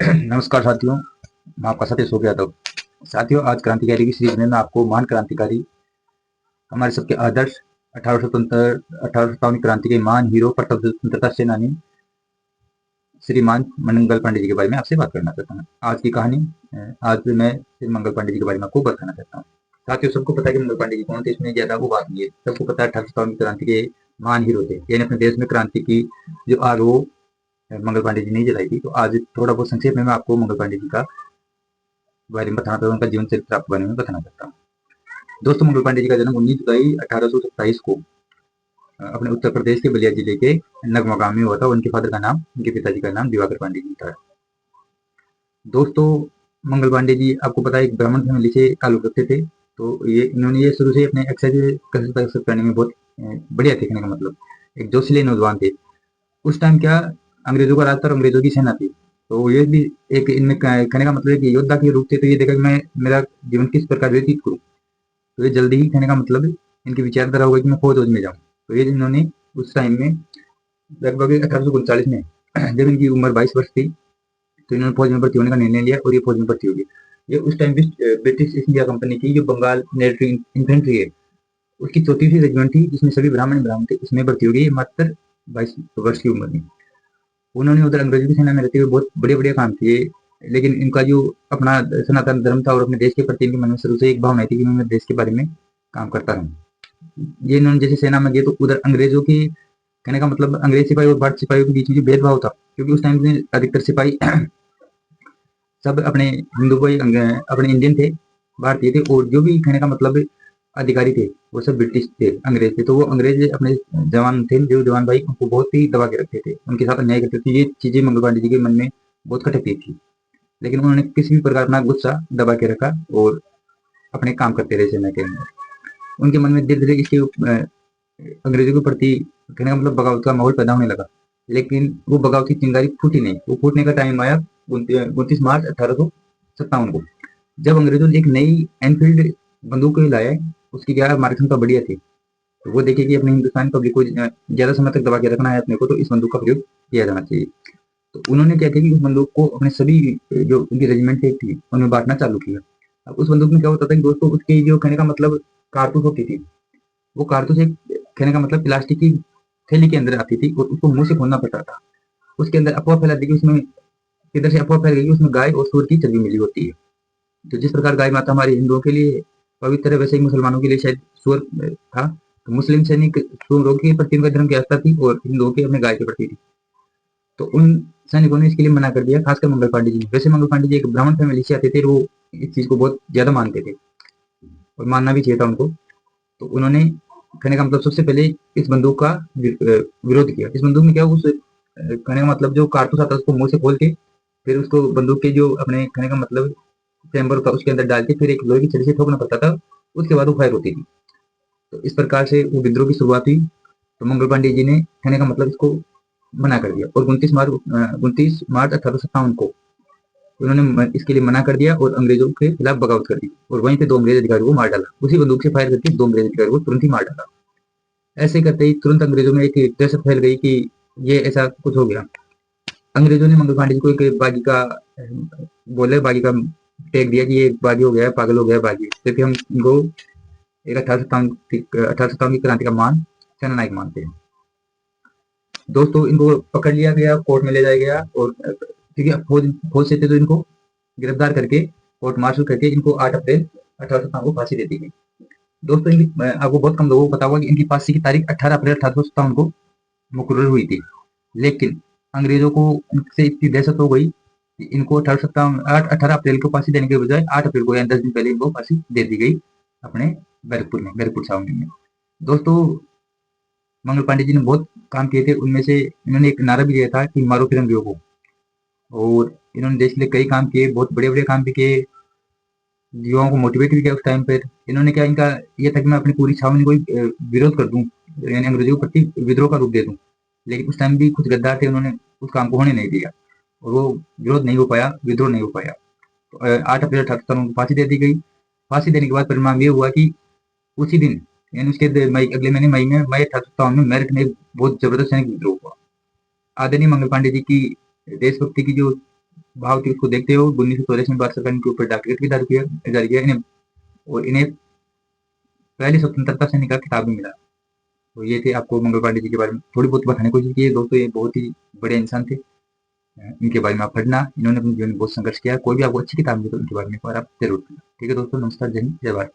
नमस्कार साथियों, मैं आपका सतीश हो गया था। साथियों, आज क्रांतिकारी की सीरीज में मैं आपको महान क्रांतिकारी, हमारे सबके आदर्श 1857 क्रांति के महान हीरो, प्रथम स्वतंत्रता सेनानी श्रीमान मंगल पांडे जी के बारे में आपसे बात करना चाहता हूँ। आज की कहानी, आज मैं श्री मंगल पांडे जी के बारे में आपको बताना चाहता हूँ। साथियों, सबको पता है कि मंगल पांडे जी कौन थे, इसमें ज्यादा वो बात नहीं है। सबको पता है 1857 क्रांति के महान हीरो थे, यानी अपने देश में क्रांति की जो आग वो मंगल पांडे जी ने जलाई थी। तो आज थोड़ा बहुत संक्षेप में मैं आपको मंगल पांडे जी का बारे में बताना चाहता हूँ, उनका जीवन चरित्र आपके बारे में बताना चाहता हूँ। दोस्तों, मंगल पांडे जी का जन्म 19 जुलाई 1827 को अपने उत्तर प्रदेश के बलिया जिले के नगमा गांव में हुआ था। उनके फादर का नाम, उनके पिताजी का नाम दिवाकर पांडे जी था। दोस्तों, मंगल पांडे जी आपको पता है एक ब्राह्मण फैमिली से ताल्लुक रखते थे। तो इन्होंने ये शुरू से अपने एक्सरसाइज कसरत करने में बहुत बढ़िया थे। कहने का मतलब एक जोशीले नौजवान थे। उस टाइम क्या, अंग्रेजों का राज था और अंग्रेजों की सेना थी। तो ये भी एक इनमें कहने का मतलब है कि योद्धा के रूप से तो ये देखा कि मैं मेरा जीवन किस प्रकार व्यतीत करूँ। तो ये जल्दी ही, कहने का मतलब इनकी विचारधारा होगा कि मैं फौज में जाऊँ। तो ये इन्होंने उस टाइम में लगभग 1839 में जब इनकी उम्र 22 वर्ष थी, तो इन्होंने फौज में भर्ती होने का निर्णय लिया और ये फौज में भर्ती हो गई। ये उस time British east India company की जो बंगाल मिलिट्री इन्फेंट्री है, उसकी 34वीं रेजिमेंट थी, जिसमें सभी ब्राह्मण थे। इसमें भर्ती हो गई मात्र 22 वर्ष की उम्र में। उन्होंने उधर अंग्रेजों की सेना में रहते हुए बहुत बड़े बड़े काम किए। लेकिन इनका जो अपना सनातन धर्म था और अपने देश के प्रति इनके मन में शुरू से एक भावना थी कि मैं देश के बारे में काम करता रहूं। ये इन्होंने जैसे सेना में गए तो उधर अंग्रेजों की, कहने का मतलब अंग्रेज सिपाही और भारतीय सिपाहियों के बीच में जो भेदभाव था, क्योंकि उस टाइम में अधिकतर सिपाही सब अपने हिंदू को अपने इंडियन थे, भारतीय थे। और जो भी, कहने का मतलब अधिकारी थे, वो सब ब्रिटिश थे, अंग्रेज थे। तो वो अंग्रेज अपने जवान थे, जो जवान भाई, उनको बहुत ही दबा के रखते थे, उनके साथ अन्याय करते थे। ये चीजें मंगल पांडे जी के मन में बहुत खटकती थी। लेकिन उन्होंने किसी भी प्रकार अपना गुस्सा दबा के रखा और अपने काम करते रहे सेना के अंदर। उनके मन में धीरे धीरे इसके अंग्रेजों के प्रति, कहने का मतलब बगावत का माहौल पैदा होने लगा। लेकिन वो बगावत की चिंगारी फूटी नहीं। वो फूटने का टाइम आया 29 मार्च 1857 को, जब अंग्रेजों ने एक नई एनफील्ड बंदूक लाया। उसकी क्या मारक क्षमता बढ़िया थी। तो वो देखे कि अपने हिंदुस्तान पब्लिक को ज्यादा समय तक दबा के रखना है अपने को, तो इस बंदूक का प्रयोग किया जाना चाहिए। तो उन्होंने क्या किया कि उस बंदूक को अपने सभी जो उनकी रेजिमेंट थी उनमें बांटना चालू किया। अब उस बंदूक में क्या होता था कि दोस्तों, उसकी जो, कहने का मतलब, कारतूस होती थी, वो कारतूस एक, कहने का मतलब, प्लास्टिक की थैली के अंदर आती थी और उसको मुंह से खोलना पड़ता था। उसके अंदर अफवाह फैला दी कि उसमें, किधर से अफवाह फैल गई, उसमें गाय और सूअर की चर्बी मिली होती है। तो जिस प्रकार गाय माता हमारे हिंदुओं के लिए पवित्र है, वैसे ही मुसलमानों के लिए शायद सूअर था। तो मुस्लिम सैनिक सूअरों के प्रति उनका धर्म की आस्था थी और हिंदुओं के अपने गाय के प्रति थी। तो उन सैनिकों ने इसके लिए मना कर दिया, खासकर मंगल पांडे जी ने। वैसे मंगल पांडे जी एक ब्राह्मण फैमिली से आते थे, वो इस चीज को बहुत ज्यादा मानते थे और मानना भी चाहिए था उनको। तो उन्होंने, कहने का मतलब, सबसे पहले इस बंदूक का विरोध किया। इस बंदूक में क्या, उस कहने का मतलब जो कारतूस आता है उसको मुंह से खोल के, फिर उसको बंदूक के जो अपने, कहने का मतलब, चैम्बर था उसके अंदर डाल के फिर एक लोहे की छड़ी से ठोकना पड़ता था। उसके बाद वो फायर होती थी। तो इस प्रकार से वो विद्रोह की शुरुआत हुई। तो मंगल पांडे जी ने, कहने का मतलब, इसको मना कर दिया और 29 मार्च 1857 को उन्होंने इसके लिए मना कर दिया और अंग्रेजों के खिलाफ बगावत कर दी। और वहीं पे 2 अंग्रेज अधिकारियों को मार डाला। उसी बंदूक से फायर करके 2 अंग्रेज अधिकारियों को तुरंत ही मार डाला। ऐसे करते ही तुरंत अंग्रेजों में एक दहशत फैल गई कि ये ऐसा कुछ हो गया। अंग्रेजों ने मंगल पांडे जी को एक बागी का बोले, बागी का टैग दिया कि ये बागी हो गया है, पागल हो गया है बागी। क्योंकि हम इनको एक 1857 की क्रांति का मान सेना नायक मानते हैं। दोस्तों, इनको पकड़ लिया गया, कोर्ट में ले जाया गया और क्योंकि फौज फौज से थे, तो इनको गिरफ्तार करके कोर्ट मार्शल करके इनको 8 अप्रैल 1857 को फांसी दे दी गई। दोस्तों, इनकी, आपको बहुत कम लोगों को पता होगा कि इनकी फांसी की तारीख 18 अप्रैल 1857 को मुकर्रर हुई थी। लेकिन अंग्रेजों को इनसे इतनी दहशत हो गई कि इनको 18 अप्रैल को फांसी देने के बजाय 8 अप्रैल को, यानी 10 दिन पहले, इनको फांसी दे दी गई अपने बैरकपुर छावनी में। दोस्तों, मंगल पांडे जी ने बहुत काम किए थे। उनमें से इन्होंने एक नारा भी दिया था कि मारो फिरंगियों को। और इन्होंने देश के लिए कई काम किए, बहुत बड़े बड़े काम भी किए, युवाओं को मोटिवेट भी किया। उस टाइम पर इन्होंने क्या, इनका ये था कि मैं अपनी पूरी छावनी को विरोध कर दूं, यानी अंग्रेजों के प्रति विद्रोह का रूप दे दूं। लेकिन उस टाइम भी कुछ गद्दार थे, उन्होंने उस काम को होने नहीं दिया और वो विरोध नहीं हो पाया, विद्रोह नहीं हो पाया। तो 8 अप्रैल 1857 को फांसी दे दी गई। फांसी देने के बाद परिणाम ये हुआ कि उसी दिन, यानी उसके मई, अगले महीने मई में, मई 1857 में मेरठ में बहुत जबरदस्त सैनिक विद्रोह हुआ। आदरणीय मंगल पांडे जी की देशभक्ति की जो भाव की उसको देखते हो 1984 में भारत सरकार ने इनके ऊपर डाक टिकट भी जारी किया इन्हें, और इन्हें पहले स्वतंत्रता सैनिक का खिताब भी मिला। तो ये थे आपको मंगल पांडे जी के बारे में थोड़ी बहुत बताने की कोशिश की है दोस्तों। ये बहुत ही बड़े इंसान थे। इनके बारे में आप पढ़ना, इन्होंने अपने जीवन में बहुत संघर्ष किया। कोई भी आपको अच्छी किताब मिले तो इनके बारे में एक बार आप जरूर पढ़ना। ठीक है दोस्तों, नमस्कार, जय हिंद, जय भारत।